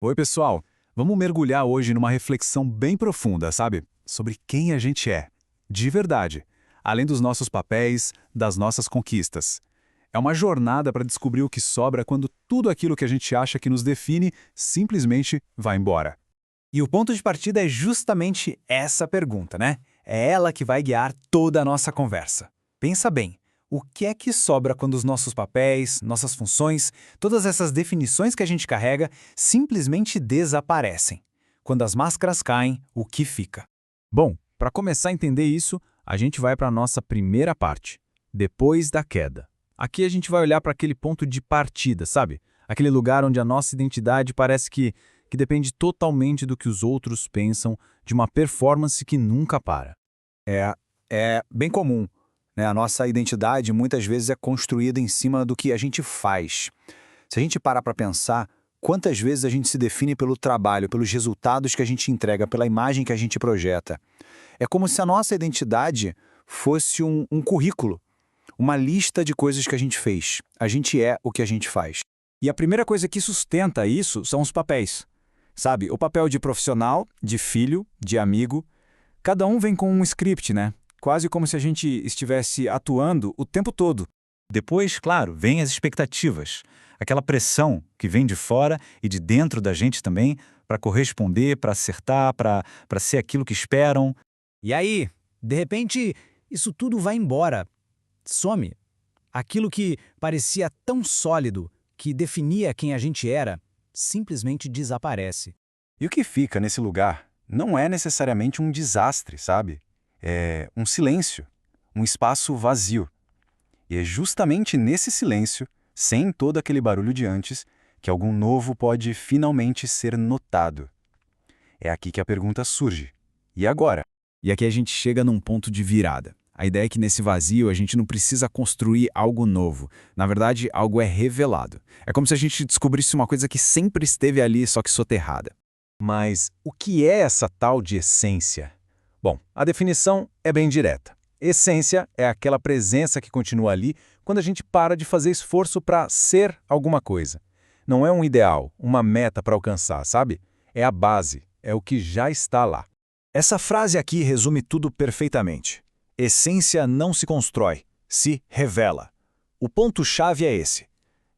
Oi, pessoal! Vamos mergulhar hoje numa reflexão bem profunda, sabe? Sobre quem a gente é, de verdade, além dos nossos papéis, das nossas conquistas. É uma jornada para descobrir o que sobra quando tudo aquilo que a gente acha que nos define simplesmente vai embora. E o ponto de partida é justamente essa pergunta, né? É ela que vai guiar toda a nossa conversa. Pensa bem, o que é que sobra quando os nossos papéis, nossas funções, todas essas definições que a gente carrega simplesmente desaparecem? Quando as máscaras caem, o que fica? Bom, para começar a entender isso, a gente vai para a nossa primeira parte, depois da queda. Aqui a gente vai olhar para aquele ponto de partida, sabe? Aquele lugar onde a nossa identidade parece que depende totalmente do que os outros pensam, de uma performance que nunca para. É bem comum, né? A nossa identidade muitas vezes é construída em cima do que a gente faz. Se a gente parar para pensar, quantas vezes a gente se define pelo trabalho, pelos resultados que a gente entrega, pela imagem que a gente projeta. É como se a nossa identidade fosse um currículo, uma lista de coisas que a gente fez. A gente é o que a gente faz. E a primeira coisa que sustenta isso são os papéis. Sabe, o papel de profissional, de filho, de amigo. Cada um vem com um script, né? Quase como se a gente estivesse atuando o tempo todo. Depois, claro, vem as expectativas. Aquela pressão que vem de fora e de dentro da gente também para corresponder, para acertar, para ser aquilo que esperam. E aí, de repente, isso tudo vai embora. Some. Aquilo que parecia tão sólido, que definia quem a gente era, simplesmente desaparece. E o que fica nesse lugar não é necessariamente um desastre, sabe? É um silêncio, um espaço vazio. E é justamente nesse silêncio, sem todo aquele barulho de antes, que algo novo pode finalmente ser notado. É aqui que a pergunta surge. E agora? E aqui a gente chega num ponto de virada. A ideia é que nesse vazio a gente não precisa construir algo novo. Na verdade, algo é revelado. É como se a gente descobrisse uma coisa que sempre esteve ali, só que soterrada. Mas o que é essa tal de essência? Bom, a definição é bem direta. Essência é aquela presença que continua ali quando a gente para de fazer esforço para ser alguma coisa. Não é um ideal, uma meta para alcançar, sabe? É a base, é o que já está lá. Essa frase aqui resume tudo perfeitamente. Essência não se constrói, se revela. O ponto-chave é esse.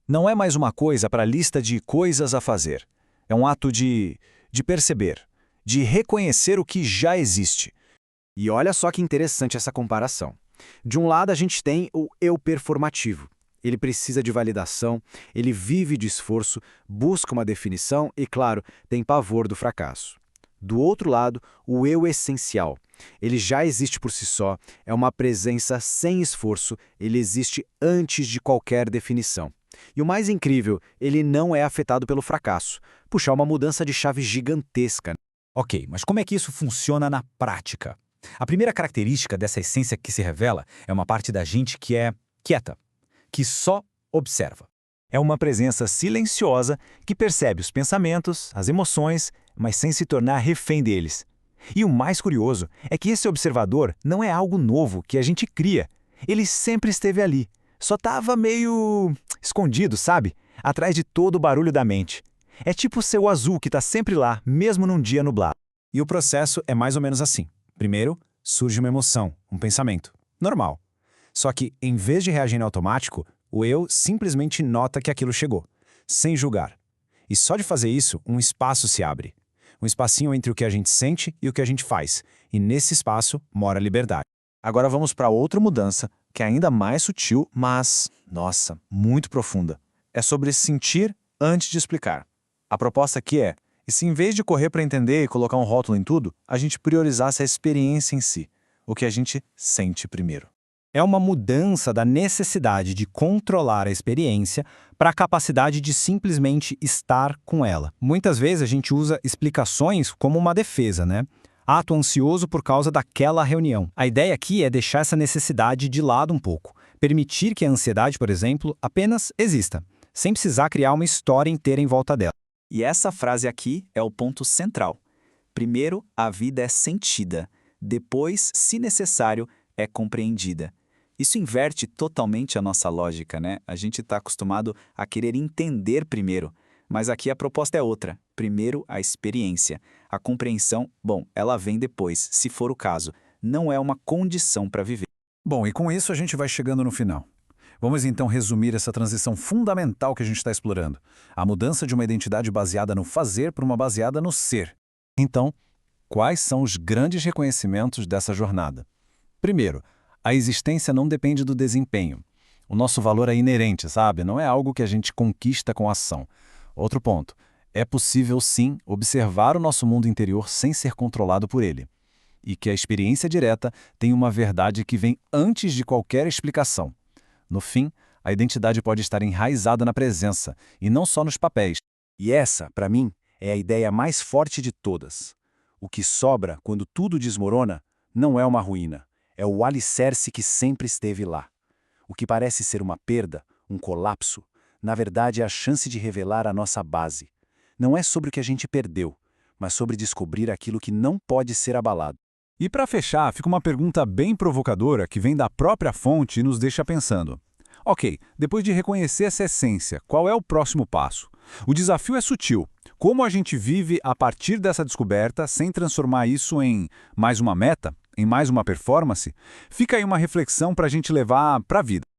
Não é mais uma coisa para a lista de coisas a fazer. É um ato de perceber, de reconhecer o que já existe. E olha só que interessante essa comparação. De um lado a gente tem o eu performativo. Ele precisa de validação, ele vive de esforço, busca uma definição e, claro, tem pavor do fracasso. Do outro lado, o eu essencial. Ele já existe por si só, é uma presença sem esforço, ele existe antes de qualquer definição. E o mais incrível, ele não é afetado pelo fracasso. Puxa, é uma mudança de chave gigantesca. Ok, mas como é que isso funciona na prática? A primeira característica dessa essência que se revela é uma parte da gente que é quieta, que só observa. É uma presença silenciosa que percebe os pensamentos, as emoções, mas sem se tornar refém deles. E o mais curioso é que esse observador não é algo novo que a gente cria. Ele sempre esteve ali, só estava meio escondido, sabe? Atrás de todo o barulho da mente. É tipo o céu azul que está sempre lá, mesmo num dia nublado. E o processo é mais ou menos assim. Primeiro, surge uma emoção, um pensamento. Normal. Só que, em vez de reagir no automático, o eu simplesmente nota que aquilo chegou, sem julgar. E só de fazer isso, um espaço se abre. Um espacinho entre o que a gente sente e o que a gente faz. E nesse espaço mora a liberdade. Agora vamos para outra mudança, que é ainda mais sutil, mas, nossa, muito profunda. É sobre sentir antes de explicar. A proposta aqui é, e se em vez de correr para entender e colocar um rótulo em tudo, a gente priorizasse a experiência em si, o que a gente sente primeiro. É uma mudança da necessidade de controlar a experiência para a capacidade de simplesmente estar com ela. Muitas vezes a gente usa explicações como uma defesa, né? Ato ansioso por causa daquela reunião. A ideia aqui é deixar essa necessidade de lado um pouco. Permitir que a ansiedade, por exemplo, apenas exista, sem precisar criar uma história inteira em volta dela. E essa frase aqui é o ponto central. Primeiro, a vida é sentida. Depois, se necessário, é compreendida. Isso inverte totalmente a nossa lógica, né? A gente está acostumado a querer entender primeiro. Mas aqui a proposta é outra. Primeiro, a experiência. A compreensão, bom, ela vem depois, se for o caso. Não é uma condição para viver. Bom, e com isso a gente vai chegando no final. Vamos então resumir essa transição fundamental que a gente está explorando. A mudança de uma identidade baseada no fazer para uma baseada no ser. Então, quais são os grandes reconhecimentos dessa jornada? Primeiro, a existência não depende do desempenho. O nosso valor é inerente, sabe? Não é algo que a gente conquista com ação. Outro ponto, é possível sim observar o nosso mundo interior sem ser controlado por ele. E que a experiência direta tem uma verdade que vem antes de qualquer explicação. No fim, a identidade pode estar enraizada na presença, e não só nos papéis. E essa, para mim, é a ideia mais forte de todas. O que sobra quando tudo desmorona não é uma ruína, é o alicerce que sempre esteve lá. O que parece ser uma perda, um colapso, na verdade é a chance de revelar a nossa base. Não é sobre o que a gente perdeu, mas sobre descobrir aquilo que não pode ser abalado. E para fechar, fica uma pergunta bem provocadora que vem da própria fonte e nos deixa pensando. Ok, depois de reconhecer essa essência, qual é o próximo passo? O desafio é sutil. Como a gente vive a partir dessa descoberta sem transformar isso em mais uma meta, em mais uma performance? Fica aí uma reflexão para a gente levar para a vida.